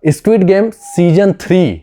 Squid game season 3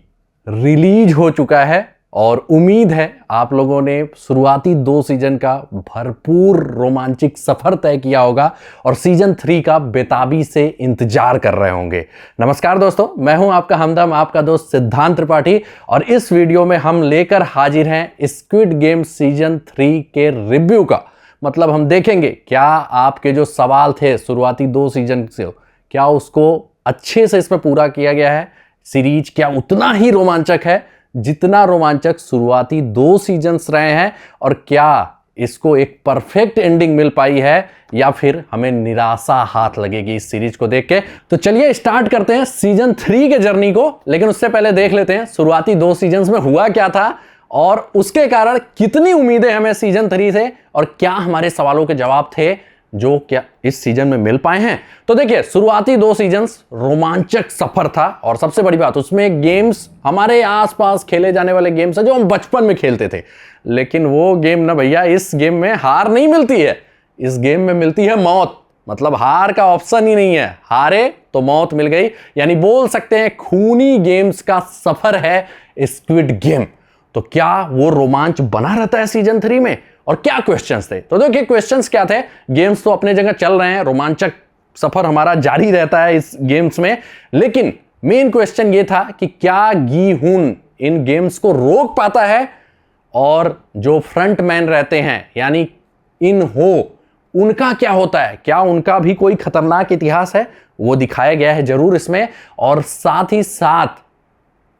release हो चुका है और उम्मीद है आप लोगों ने शुरुआती 2 सीजन का भरपूर रोमांचक सफर तय किया होगा और सीजन 3 का बेताबी से इंतजार कर रहे होंगे। नमस्कार दोस्तों, मैं हूं आपका हमदम, आपका दोस्त सिद्धांत त्रिपाठी और इस वीडियो में हम लेकर हाजिर हैं स्क्विड गेम सीजन 3 के रिव्यू का। मतलब हम देखेंगे क्या आपके जो सवाल थे शुरुआती 2 सीजन से, क्या उसको अच्छे से इसमें पूरा किया गया है। सीरीज क्या उतना ही रोमांचक है जितना रोमांचक शुरुआती 2 सीजन्स रहे हैं, और क्या इसको एक परफेक्ट एंडिंग मिल पाई है या फिर हमें निराशा हाथ लगेगी इस सीरीज को देख के। तो चलिए स्टार्ट करते हैं सीजन 3 के जर्नी को, लेकिन उससे पहले देख लेते हैं शुरुआती 2 सीजन्स में हुआ क्या था और उसके कारण कितनी उम्मीदें हमें सीजन 3 से, और क्या हमारे सवालों के जवाब थे जो क्या इस सीजन में मिल पाए हैं। तो देखिए, शुरुआती 2 सीजन्स रोमांचक सफर था और सबसे बड़ी बात उसमें गेम्स हमारे आसपास खेले जाने वाले गेम्स है जो हम बचपन में खेलते थे। लेकिन वो गेम ना भैया, इस गेम में हार नहीं मिलती है, इस गेम में मिलती है मौत। मतलब हार का ऑप्शन ही नहीं है, हारे तो मौत मिल गई। यानी बोल सकते हैं खूनी गेम्स का सफर है स्क्विड गेम। तो क्या वो रोमांच बना रहता है सीजन 3 में, और क्या क्वेश्चंस थे? तो देखिए क्वेश्चंस क्या थे। गेम्स तो अपने जगह चल रहे हैं, रोमांचक सफर हमारा जारी रहता है इस गेम्स में, लेकिन मेन क्वेश्चन ये था कि क्या गी हुन इन गेम्स को रोक पाता है, और जो फ्रंट मैन रहते हैं यानी इन हो, उनका क्या होता है, क्या उनका भी कोई खतरनाक इतिहास है? वो दिखाया गया है जरूर इसमें। और साथ ही साथ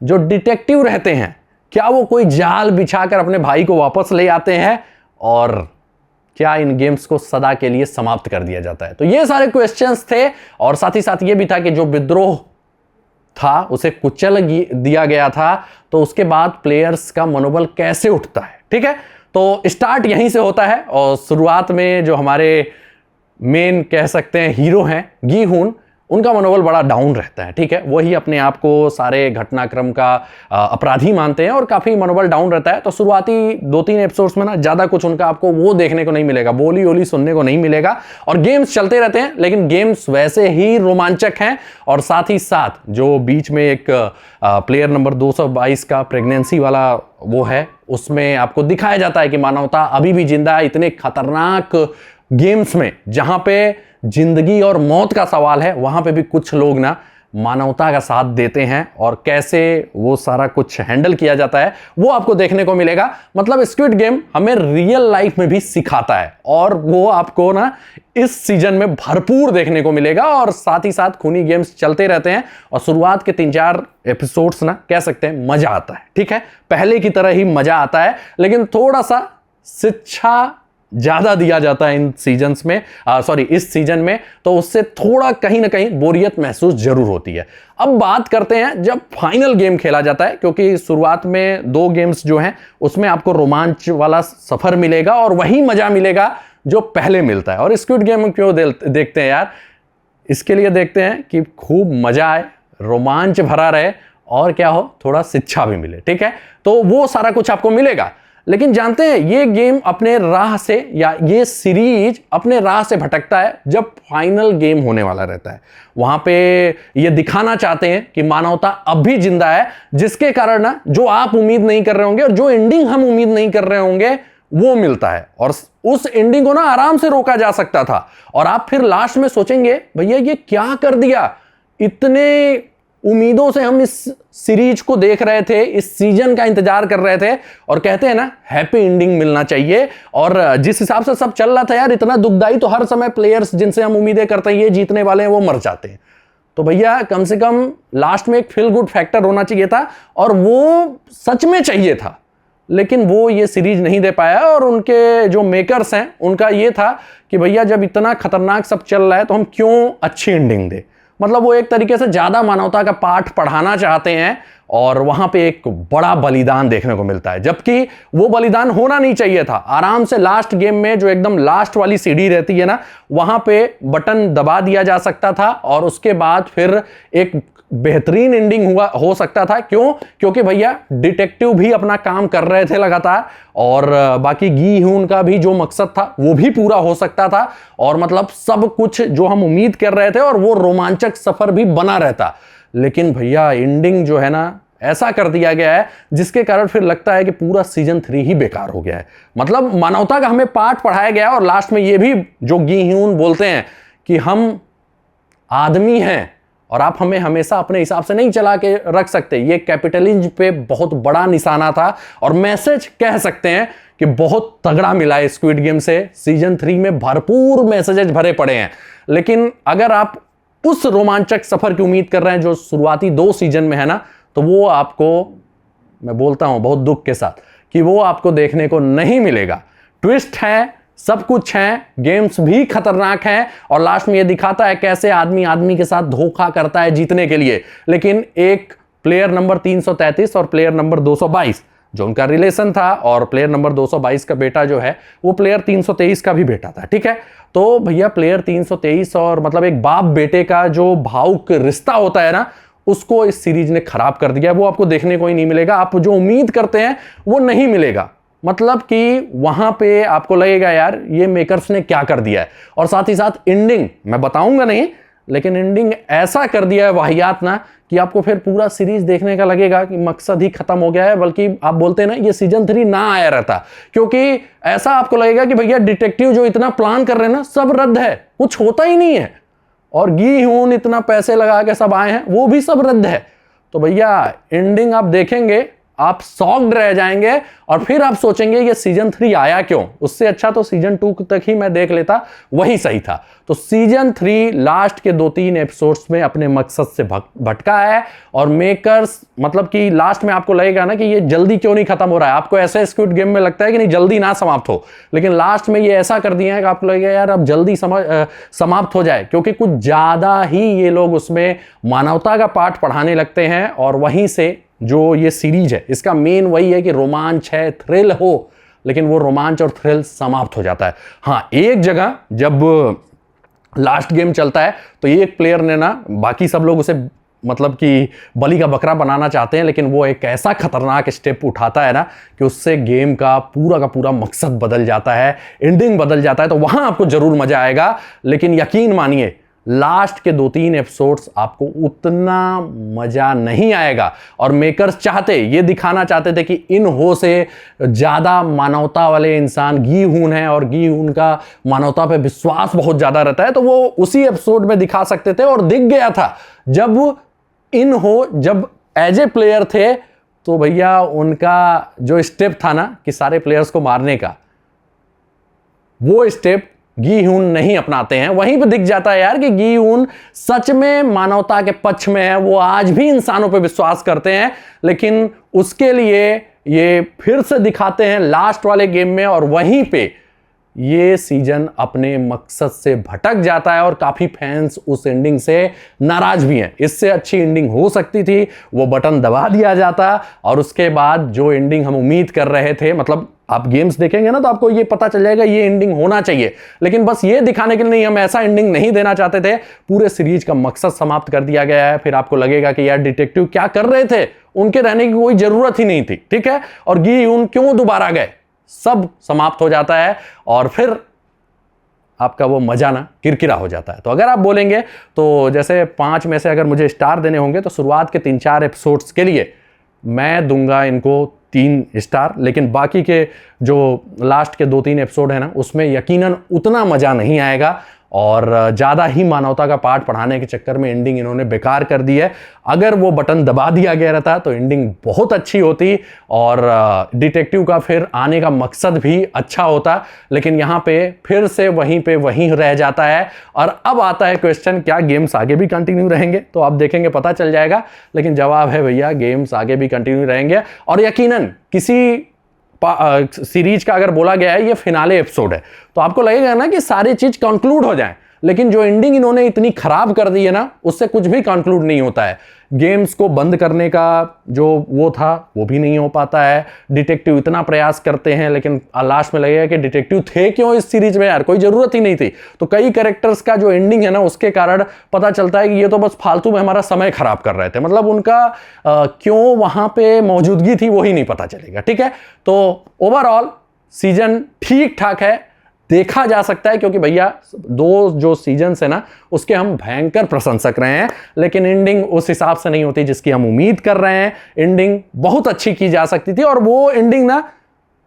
जो डिटेक्टिव रहते हैं, क्या वो कोई जाल बिछाकर अपने भाई को वापस ले आते हैं, और क्या इन गेम्स को सदा के लिए समाप्त कर दिया जाता है? तो ये सारे क्वेश्चंस थे। और साथ ही साथ ये भी था कि जो विद्रोह था उसे कुचल दिया गया था, तो उसके बाद प्लेयर्स का मनोबल कैसे उठता है। ठीक है, तो स्टार्ट यहीं से होता है। और शुरुआत में जो हमारे मेन कह सकते हैं हीरो हैं गी हुन, उनका मनोबल बड़ा डाउन रहता है। ठीक है, वही अपने आप को सारे घटनाक्रम का अपराधी मानते हैं और काफी मनोबल डाउन रहता है। तो शुरुआती 2-3 एपिसोड्स में ना ज्यादा कुछ उनका आपको वो देखने को नहीं मिलेगा, बोली ओली सुनने को नहीं मिलेगा, और गेम्स चलते रहते हैं। लेकिन गेम्स वैसे ही रोमांचक हैं। और साथ ही साथ जो बीच में एक प्लेयर नंबर 222 का प्रेगनेंसी वाला वो है, उसमें आपको दिखाया जाता है कि मानवता अभी भी जिंदा है। इतने खतरनाक गेम्स में जहां पे जिंदगी और मौत का सवाल है, वहां पे भी कुछ लोग ना मानवता का साथ देते हैं, और कैसे वो सारा कुछ हैंडल किया जाता है वो आपको देखने को मिलेगा। मतलब स्क्विड गेम हमें रियल लाइफ में भी सिखाता है, और वो आपको ना इस सीजन में भरपूर देखने को मिलेगा। और साथ ही साथ खूनी गेम्स चलते रहते हैं, और शुरुआत के 3-4 एपिसोड्स ना कह सकते हैं मजा आता है। ठीक है, पहले की तरह ही मजा आता है, लेकिन थोड़ा सा शिक्षा ज्यादा दिया जाता है इन सीजन्स में, इस सीजन में, तो उससे थोड़ा कहीं ना कहीं बोरियत महसूस जरूर होती है। अब बात करते हैं जब फाइनल गेम खेला जाता है, क्योंकि शुरुआत में 2 गेम्स जो हैं उसमें आपको रोमांच वाला सफर मिलेगा और वही मजा मिलेगा जो पहले मिलता है। और स्क्विड गेम क्यों देखते हैं यार? इसके लिए देखते हैं कि खूब मजा आए, रोमांच भरा रहे, और क्या हो, थोड़ा शिक्षा भी मिले। ठीक है, तो वो सारा कुछ आपको मिलेगा। लेकिन जानते हैं ये गेम अपने राह से, या ये सीरीज अपने राह से भटकता है जब फाइनल गेम होने वाला रहता है। वहां पे ये दिखाना चाहते हैं कि मानवता अब भी जिंदा है, जिसके कारण ना जो आप उम्मीद नहीं कर रहे होंगे और जो एंडिंग हम उम्मीद नहीं कर रहे होंगे वो मिलता है। और उस एंडिंग को ना आराम से रोका जा सकता था, और आप फिर लास्ट में सोचेंगे भैया ये क्या कर दिया। इतने उम्मीदों से हम इस सीरीज को देख रहे थे, इस सीजन का इंतजार कर रहे थे, और कहते हैं ना हैप्पी एंडिंग मिलना चाहिए। और जिस हिसाब से सब चल रहा था यार, इतना दुखदाई, तो हर समय प्लेयर्स जिनसे हम उम्मीदें करते हैं ये जीतने वाले हैं वो मर जाते हैं। तो भैया कम से कम लास्ट में एक फील गुड फैक्टर होना चाहिए था, और वो सच में चाहिए था। लेकिन वो ये सीरीज नहीं दे पाया, और उनके जो मेकर्स हैं उनका ये था कि भैया जब इतना खतरनाक सब चल रहा है तो हम क्यों अच्छी एंडिंग दे। मतलब वो एक तरीके से ज्यादा मानवता का पाठ पढ़ाना चाहते हैं, और वहां पे एक बड़ा बलिदान देखने को मिलता है, जबकि वो बलिदान होना नहीं चाहिए था। आराम से लास्ट गेम में जो एकदम लास्ट वाली सीढ़ी रहती है ना, वहां पे बटन दबा दिया जा सकता था, और उसके बाद फिर एक बेहतरीन एंडिंग हो सकता था। क्यों? क्योंकि भैया डिटेक्टिव भी अपना काम कर रहे थे लगातार, और बाकी गी हुन का भी जो मकसद था वो भी पूरा हो सकता था, और मतलब सब कुछ जो हम उम्मीद कर रहे थे, और वो रोमांचक सफर भी बना रहता। लेकिन भैया एंडिंग जो है ना ऐसा कर दिया गया है जिसके कारण फिर लगता है कि पूरा सीजन 3 ही बेकार हो गया है। मतलब मानवता का हमें पाठ पढ़ाया गया और लास्ट में ये भी जो गी ह्यून बोलते हैं कि हम आदमी हैं और आप हमें हमेशा अपने हिसाब से नहीं चला के रख सकते। ये कैपिटलिज्म पे बहुत बड़ा निशाना था और मैसेज कह सकते हैं कि बहुत तगड़ा मिला है स्क्विड गेम से। सीजन 3 में भरपूर मैसेजेस भरे पड़े हैं, लेकिन अगर आप उस रोमांचक सफर की उम्मीद कर रहे हैं जो शुरुआती 2 सीजन में है ना, तो वो आपको, मैं बोलता हूं बहुत दुख के साथ, कि वो आपको देखने को नहीं मिलेगा। ट्विस्ट है, सब कुछ है, गेम्स भी खतरनाक हैं और लास्ट में ये दिखाता है कैसे आदमी आदमी के साथ धोखा करता है जीतने के लिए। लेकिन एक प्लेयर नंबर 333 और प्लेयर नंबर 222 जो उनका रिलेशन था, और प्लेयर नंबर 222 का बेटा जो है वो प्लेयर 323 का भी बेटा था, ठीक है। तो भैया प्लेयर 323 और मतलब एक बाप बेटे का जो भावुक रिश्ता होता है ना, उसको इस सीरीज ने खराब कर दिया। वो आपको देखने को ही नहीं मिलेगा। आप जो उम्मीद करते हैं वो नहीं मिलेगा। मतलब कि वहां पे आपको लगेगा यार ये मेकर्स ने क्या कर दिया है। और साथ ही साथ एंडिंग मैं बताऊंगा नहीं, लेकिन एंडिंग ऐसा कर दिया है वाहियात ना कि आपको फिर पूरा सीरीज देखने का लगेगा कि मकसद ही खत्म हो गया है। बल्कि आप बोलते हैं ना ये सीजन 3 ना आया रहता, क्योंकि ऐसा आपको लगेगा कि भैया डिटेक्टिव जो इतना प्लान कर रहे हैं ना सब रद्द है, कुछ होता ही नहीं है। और गी ह्यून इतना पैसे लगा के सब आए हैं, वो भी सब रद्द है। तो भैया एंडिंग आप देखेंगे आप शॉक्ड रह जाएंगे और फिर आप सोचेंगे ये सीजन 3 आया क्यों। उससे अच्छा तो सीजन 2 तक ही मैं देख लेता, वही सही था। तो सीजन 3 लास्ट के 2-3 एपिसोड्स में अपने मकसद से भटका है और मेकर्स मतलब कि लास्ट में आपको लगेगा ना कि ये जल्दी क्यों नहीं खत्म हो रहा है। आपको ऐसे स्क्विड गेम में लगता है कि नहीं जल्दी ना समाप्त हो, लेकिन लास्ट में ये ऐसा कर दिया है कि आपको लगेगा यार अब जल्दी समाप्त हो जाए, क्योंकि कुछ ज्यादा ही ये लोग उसमें मानवता का पाठ पढ़ाने लगते हैं। और वहीं से जो ये सीरीज है इसका मेन वही है कि रोमांच है, थ्रिल हो, लेकिन वो रोमांच और थ्रिल समाप्त हो जाता है। हाँ, एक जगह जब लास्ट गेम चलता है तो ये एक प्लेयर ने ना, बाकी सब लोग उसे मतलब कि बलि का बकरा बनाना चाहते हैं, लेकिन वो एक ऐसा खतरनाक स्टेप उठाता है ना कि उससे गेम का पूरा मकसद बदल जाता है, एंडिंग बदल जाता है। तो वहां आपको जरूर मजा आएगा, लेकिन यकीन मानिए लास्ट के 2-3 एपिसोड्स आपको उतना मजा नहीं आएगा। और मेकर्स ये दिखाना चाहते थे कि इन हो से ज्यादा मानवता वाले इंसान गी ह्यून है और गी ह्यून का मानवता पे विश्वास बहुत ज्यादा रहता है, तो वो उसी एपिसोड में दिखा सकते थे। और दिख गया था जब जब एज ए प्लेयर थे तो भैया उनका जो स्टेप था ना कि सारे प्लेयर्स को मारने का, वो स्टेप गी ह्यून नहीं अपनाते हैं। वहीं पे दिख जाता है यार कि गी ह्यून सच में मानवता के पक्ष में है, वो आज भी इंसानों पे विश्वास करते हैं। लेकिन उसके लिए ये फिर से दिखाते हैं लास्ट वाले गेम में, और वहीं पे ये सीजन अपने मकसद से भटक जाता है और काफी फैंस उस एंडिंग से नाराज भी हैं। इससे अच्छी एंडिंग हो सकती थी, वो बटन दबा दिया जाता और उसके बाद जो एंडिंग हम उम्मीद कर रहे थे, मतलब आप गेम्स देखेंगे ना तो आपको ये पता चल जाएगा ये एंडिंग होना चाहिए। लेकिन बस ये दिखाने के लिए नहीं, हम ऐसा एंडिंग नहीं देना चाहते थे। पूरे सीरीज का मकसद समाप्त कर दिया गया है। फिर आपको लगेगा कि यार डिटेक्टिव क्या कर रहे थे, उनके रहने की कोई जरूरत ही नहीं थी, ठीक है। और गी ह्यून क्यों दोबारा गए, सब समाप्त हो जाता है और फिर आपका वो मजा ना किरकिरा हो जाता है। तो अगर आप बोलेंगे तो जैसे 5 में से अगर मुझे स्टार देने होंगे तो शुरुआत के 3-4 एपिसोड्स के लिए मैं दूंगा इनको 3 स्टार, लेकिन बाकी के जो लास्ट के 2-3 एपिसोड है ना उसमें यकीनन उतना मजा नहीं आएगा और ज़्यादा ही मानवता का पाठ पढ़ाने के चक्कर में एंडिंग इन्होंने बेकार कर दी है। अगर वो बटन दबा दिया गया रहता तो एंडिंग बहुत अच्छी होती और डिटेक्टिव का फिर आने का मकसद भी अच्छा होता, लेकिन यहाँ पे फिर से वहीं रह जाता है। और अब आता है क्वेश्चन, क्या गेम्स आगे भी कंटिन्यू रहेंगे? तो आप देखेंगे पता चल जाएगा, लेकिन जवाब है भैया गेम्स आगे भी कंटिन्यू रहेंगे। और यकीनन किसी सीरीज का अगर बोला गया है ये फिनाले एपिसोड है तो आपको लगेगा ना कि सारी चीज कंक्लूड हो जाए, लेकिन जो एंडिंग इन्होंने इतनी खराब कर दी है ना उससे कुछ भी कंक्लूड नहीं होता है। गेम्स को बंद करने का जो वो था वो भी नहीं हो पाता है। डिटेक्टिव इतना प्रयास करते हैं लेकिन लास्ट में लगेगा कि डिटेक्टिव थे क्यों इस सीरीज में यार, कोई जरूरत ही नहीं थी। तो कई कैरेक्टर्स का जो एंडिंग है ना उसके कारण पता चलता है कि ये तो बस फालतू में हमारा समय खराब कर रहे थे, मतलब उनका क्यों वहां पे मौजूदगी थी वही नहीं पता चलेगा, ठीक है। तो ओवरऑल सीजन ठीक ठाक है, देखा जा सकता है, क्योंकि भैया 2 जो सीजन्स है ना उसके हम भयंकर प्रशंसक रहे हैं, लेकिन एंडिंग उस हिसाब से नहीं होती जिसकी हम उम्मीद कर रहे हैं। एंडिंग बहुत अच्छी की जा सकती थी, और वो एंडिंग ना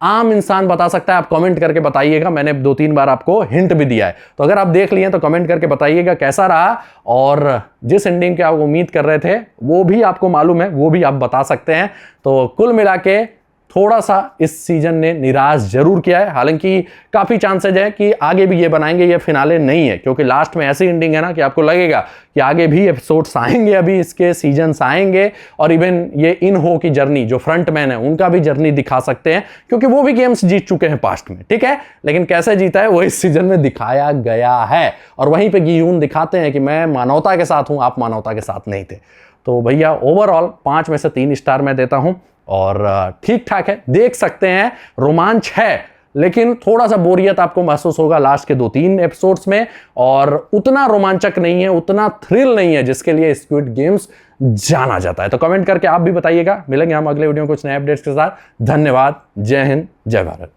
आम इंसान बता सकता है। आप कमेंट करके बताइएगा, मैंने 2-3 बार आपको हिंट भी दिया है, तो अगर आप देख लिए तो कमेंट करके बताइएगा कैसा रहा, और जिस एंडिंग की आप उम्मीद कर रहे थे वो भी आपको मालूम है, वो भी आप बता सकते हैं। तो कुल मिला के थोड़ा सा इस सीजन ने निराश जरूर किया है, हालांकि काफी चांसेज है कि आगे भी ये बनाएंगे, ये फिनाले नहीं है, क्योंकि लास्ट में ऐसी एंडिंग है ना कि आपको लगेगा कि आगे भी एपिसोड्स आएंगे, अभी इसके सीजन्स आएंगे, और इवन ये इन हो की जर्नी जो फ्रंट मैन है उनका भी जर्नी दिखा सकते हैं, क्योंकि वो भी गेम्स जीत चुके हैं पास्ट में, ठीक है। लेकिन कैसे जीता है वो इस सीजन में दिखाया गया है, और वहीं पे गियून दिखाते हैं कि मैं मानवता के साथ हूं, आप मानवता के साथ नहीं थे। तो भैया ओवरऑल 5 में से 3 स्टार मैं देता हूं, और ठीक ठाक है, देख सकते हैं, रोमांच है, लेकिन थोड़ा सा बोरियत आपको महसूस होगा लास्ट के 2-3 एपिसोड्स में, और उतना रोमांचक नहीं है, उतना थ्रिल नहीं है जिसके लिए स्क्विड गेम्स जाना जाता है। तो कमेंट करके आप भी बताइएगा। मिलेंगे हम अगले वीडियो में कुछ नए अपडेट्स के साथ। धन्यवाद। जय हिंद, जय भारत।